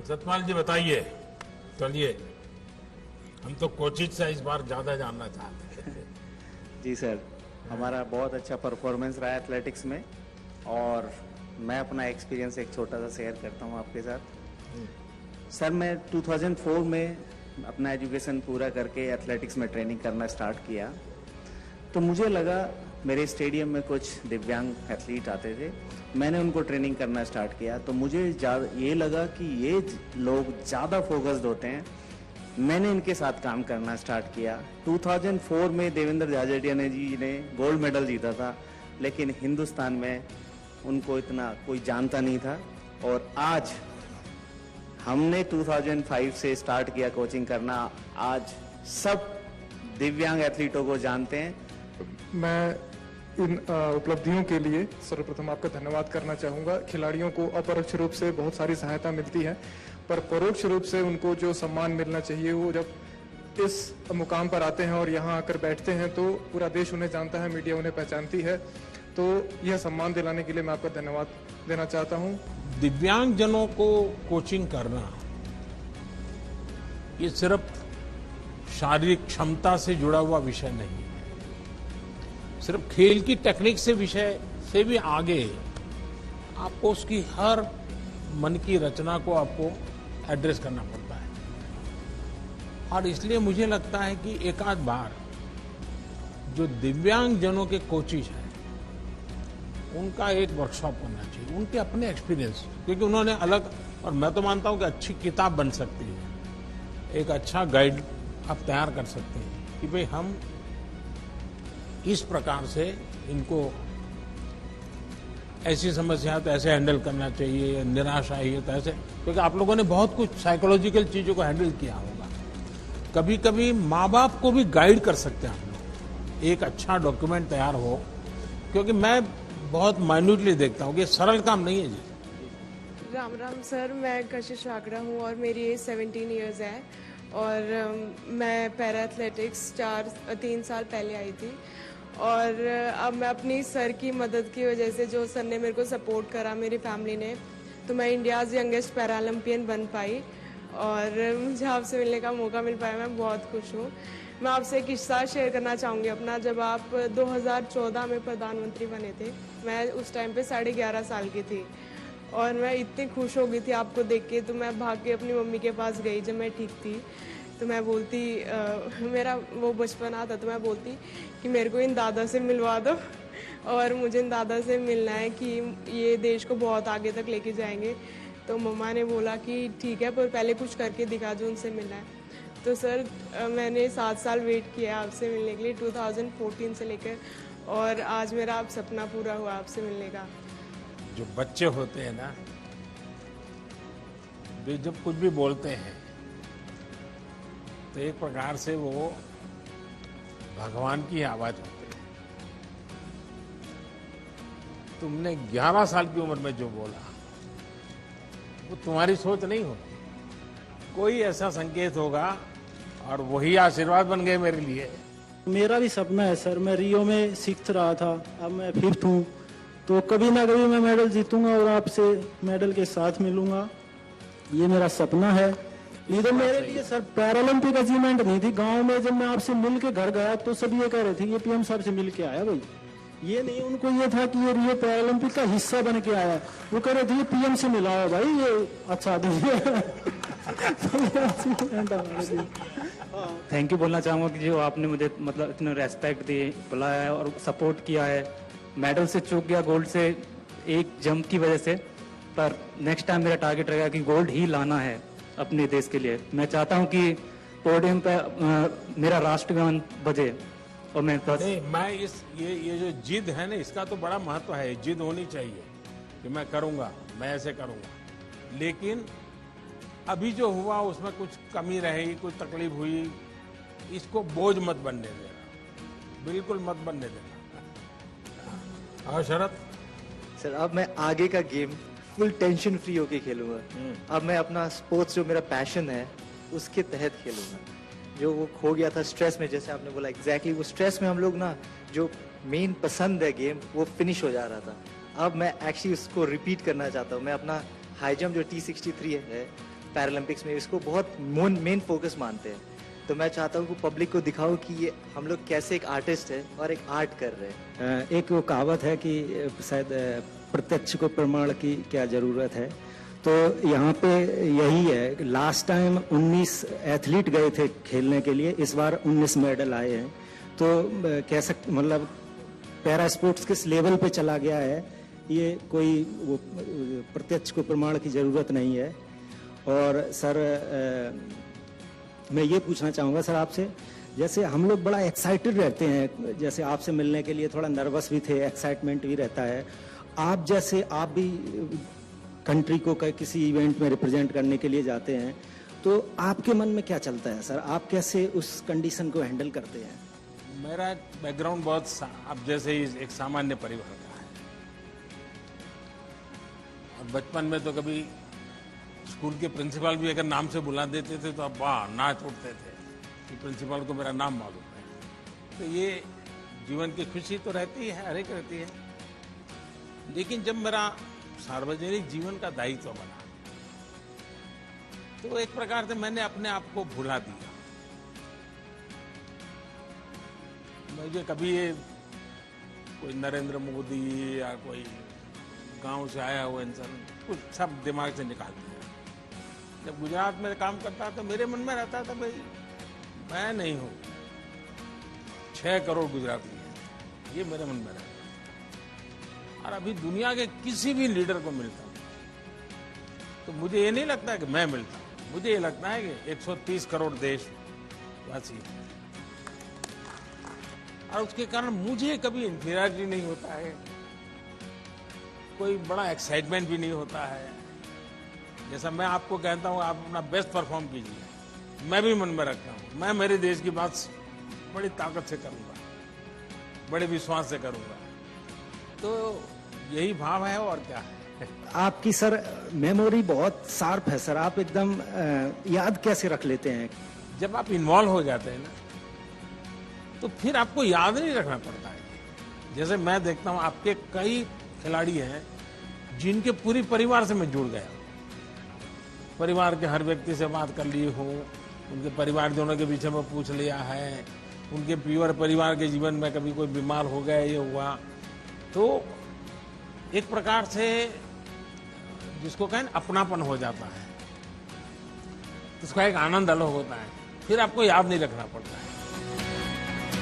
सतपाल जी बताइए, चलिए हम तो कोचिंग से इस बार ज्यादा जानना चाहते हैं। जी सर, हमारा बहुत अच्छा परफॉर्मेंस रहा एथलेटिक्स में और मैं अपना एक्सपीरियंस एक छोटा सा शेयर करता हूँ आपके साथ। सर मैं 2004 में अपना एजुकेशन पूरा करके एथलेटिक्स में ट्रेनिंग करना स्टार्ट किया, तो मुझे लगा मेरे स्टेडियम में कुछ दिव्यांग एथलीट आते थे, मैंने उनको ट्रेनिंग करना स्टार्ट किया तो मुझे ये लगा कि ये लोग ज़्यादा फोकस्ड होते हैं। मैंने इनके साथ काम करना स्टार्ट किया। 2004 में देवेंद्र झाझड़िया जी ने गोल्ड मेडल जीता था, लेकिन हिंदुस्तान में उनको इतना कोई जानता नहीं था। और आज हमने 2005 से स्टार्ट किया कोचिंग करना, आज सब दिव्यांग एथलीटों को जानते हैं। मैं इन उपलब्धियों के लिए सर्वप्रथम आपका धन्यवाद करना चाहूँगा। खिलाड़ियों को अपरोक्ष रूप से बहुत सारी सहायता मिलती है, पर परोक्ष रूप से उनको जो सम्मान मिलना चाहिए वो जब इस मुकाम पर आते हैं और यहाँ आकर बैठते हैं तो पूरा देश उन्हें जानता है, मीडिया उन्हें पहचानती है। तो यह सम्मान दिलाने के लिए मैं आपका धन्यवाद देना चाहता हूँ। दिव्यांगजनों को कोचिंग करना ये सिर्फ शारीरिक क्षमता से जुड़ा हुआ विषय नहीं है, सिर्फ खेल की टेक्निक से विषय से भी आगे आपको उसकी हर मन की रचना को आपको एड्रेस करना पड़ता है। और इसलिए मुझे लगता है कि एक आध बार जो दिव्यांगजनों के कोचिज हैं उनका एक वर्कशॉप करना चाहिए, उनके अपने एक्सपीरियंस, क्योंकि उन्होंने अलग, और मैं तो मानता हूं कि अच्छी किताब बन सकती है, एक अच्छा गाइड आप तैयार कर सकते हैं कि भाई हम इस प्रकार से इनको ऐसी समस्या तो ऐसे हैंडल करना चाहिए, निराशा आई है तो ऐसे, क्योंकि आप लोगों ने बहुत कुछ साइकोलॉजिकल चीजों को हैंडल किया होगा। कभी कभी माँ बाप को भी गाइड कर सकते हैं आप लोग, एक अच्छा डॉक्यूमेंट तैयार हो, क्योंकि मैं बहुत माइन्यूटली देखता हूँ कि सरल काम नहीं है जी। राम राम सर, मैं कशिश आगरा हूँ और मेरी एज 17 इयर्स है और मैं पैरा एथलेटिक्स 3 साल पहले आई थी। और अब मैं अपनी सर की मदद की वजह से, जो सर ने मेरे को सपोर्ट करा, मेरी फैमिली ने, तो मैं इंडियाज़ यंगेस्ट पैरा ओलंपियन बन पाई और मुझे आपसे मिलने का मौका मिल पाया। मैं बहुत खुश हूँ। मैं आपसे एक किस्सा शेयर करना चाहूँगी अपना। जब आप 2014 में प्रधानमंत्री बने थे, मैं उस टाइम पे 11.5 साल की थी और मैं इतनी खुश हो गई थी आपको देख के, तो मैं भाग के अपनी मम्मी के पास गई जब मैं ठीक थी। तो मैं बोलती, मेरा वो बचपन आता, तो मैं बोलती कि मेरे को इन दादा से मिलवा दो और मुझे इन दादा से मिलना है कि ये देश को बहुत आगे तक लेके जाएंगे। तो मम्मा ने बोला कि ठीक है, पर पहले कुछ करके दिखा जो उनसे मिलना है। तो सर मैंने 7 साल वेट किया आपसे मिलने के लिए, 2014 से लेकर, और आज मेरा आप सपना पूरा हुआ आपसे मिलने का। जो बच्चे होते हैं ना, वे जब कुछ भी बोलते हैं तो एक प्रकार से वो भगवान की आवाज होती है। तुमने 11 साल की उम्र में जो बोला वो तुम्हारी सोच नहीं होगी, कोई ऐसा संकेत होगा और वही आशीर्वाद बन गए मेरे लिए। मेरा भी सपना है सर, मैं रियो में 6th रहा था, अब मैं 5th हूँ, तो कभी ना कभी मैं मेडल जीतूंगा और आपसे मेडल के साथ मिलूंगा, ये मेरा सपना है। ये तो मेरे लिए सर पैरालंपिक अचीवमेंट नहीं थी। गांव में जब मैं आपसे मिल के घर गया तो सब ये कह रहे थे ये पीएम साहब से मिल के आया भाई, ये नहीं, उनको ये था कि ये रियो पैरालंपिक का हिस्सा बन के आया। वो कह रहे थे ये पीएम से मिला हो भाई, ये अच्छा थैंक यू बोलना चाहूँगा कि जो आपने मुझे मतलब इतना रेस्पेक्ट दी, बुलाया है और सपोर्ट किया है। मेडल से चूक गया, गोल्ड से एक जंप की वजह से, पर नेक्स्ट टाइम मेरा टारगेट रहेगा कि गोल्ड ही लाना है अपने देश के लिए। मैं चाहता हूं कि पोडियम पे मेरा राष्ट्रगान बजे और मैं बस नहीं, मैं ये जो जिद है ना, इसका तो बड़ा महत्व है। जिद होनी चाहिए कि मैं करूंगा, मैं ऐसे करूंगा, लेकिन अभी जो हुआ उसमें कुछ कमी रही, कुछ तकलीफ हुई, इसको बोझ मत बनने देना, बिल्कुल मत बनने देना। और शरद सर, अब मैं आगे का गेम फुल टेंशन फ्री होके खेलूंगा। अब मैं अपना स्पोर्ट्स जो मेरा पैशन है उसके तहत खेलूंगा। जो वो खो गया था स्ट्रेस में, जैसे आपने बोला एग्जैक्टली वो स्ट्रेस में हम लोग ना, जो मेन पसंद है गेम, वो फिनिश हो जा रहा था। अब मैं एक्चुअली उसको रिपीट करना चाहता हूँ। मैं अपना हाई जंप जो T63 है पैरालंपिक्स में इसको बहुत मेन फोकस मानते हैं। तो मैं चाहता हूँ कि पब्लिक को दिखाऊं कि ये हम लोग कैसे एक आर्टिस्ट है और एक आर्ट कर रहे हैं। एक वो कहावत है कि शायद प्रत्यक्ष को प्रमाण की क्या जरूरत है, तो यहाँ पे यही है। लास्ट टाइम 19 एथलीट गए थे खेलने के लिए, इस बार 19 मेडल आए हैं। तो कैसा मतलब पैरा स्पोर्ट्स किस लेवल पे चला गया है, ये कोई वो प्रत्यक्ष को प्रमाण की जरूरत नहीं है। और सर मैं ये पूछना चाहूँगा सर आपसे, जैसे हम लोग बड़ा एक्साइटेड रहते हैं, जैसे आपसे मिलने के लिए थोड़ा नर्वस भी थे, एक्साइटमेंट भी रहता है। आप जैसे आप भी कंट्री को किसी इवेंट में रिप्रेजेंट करने के लिए जाते हैं, तो आपके मन में क्या चलता है सर? आप कैसे उस कंडीशन को हैंडल करते हैं? मेरा बैकग्राउंड बहुत अब जैसे ही एक सामान्य परिवार का है, और बचपन में तो कभी स्कूल के प्रिंसिपल भी अगर नाम से बुला देते थे तो अब वाह नाच उठते थे कि प्रिंसिपल को मेरा नाम मालूम है। तो ये जीवन की खुशी तो रहती है, हर एक रहती है। लेकिन जब मेरा सार्वजनिक जीवन का दायित्व बना, तो एक प्रकार से मैंने अपने आप को भुला दिया। मुझे कभी ये कोई नरेंद्र मोदी या कोई गांव से आया हुआ इंसान कुछ सब दिमाग से निकाल दिया। जब गुजरात में काम करता तो मेरे मन में रहता था भाई मैं नहीं हूं, 6 करोड़ गुजराती हैं, ये मेरे मन में रहता। और अभी दुनिया के किसी भी लीडर को मिलता हूं तो मुझे ये नहीं लगता कि मैं मिलता हूं, मुझे ये लगता है कि 130 करोड़ देशवासी हैं। और उसके कारण मुझे कभी इंफीरियरिटी नहीं होता है, कोई बड़ा एक्साइटमेंट भी नहीं होता है। जैसा मैं आपको कहता हूं आप अपना बेस्ट परफॉर्म कीजिए, मैं भी मन में रखता हूं मैं मेरे देश की बात बड़ी ताकत से करूंगा, बड़े विश्वास से करूंगा। तो यही भाव है और क्या है। आपकी सर मेमोरी बहुत शार्प है सर, आप एकदम याद कैसे रख लेते हैं? जब आप इन्वॉल्व हो जाते हैं ना तो फिर आपको याद नहीं रखना पड़ता है। जैसे मैं देखता हूं आपके कई खिलाड़ी हैं जिनके पूरी परिवार से मैं जुड़ गया, परिवार के हर व्यक्ति से बात कर ली हूँ, उनके परिवारजनों के पीछे में पूछ लिया है, उनके प्योर परिवार के जीवन में कभी कोई बीमार हो गया ये हुआ, तो एक प्रकार से जिसको कहें अपनापन हो जाता है, उसका एक आनंद अलग होता है, फिर आपको याद नहीं रखना पड़ता है।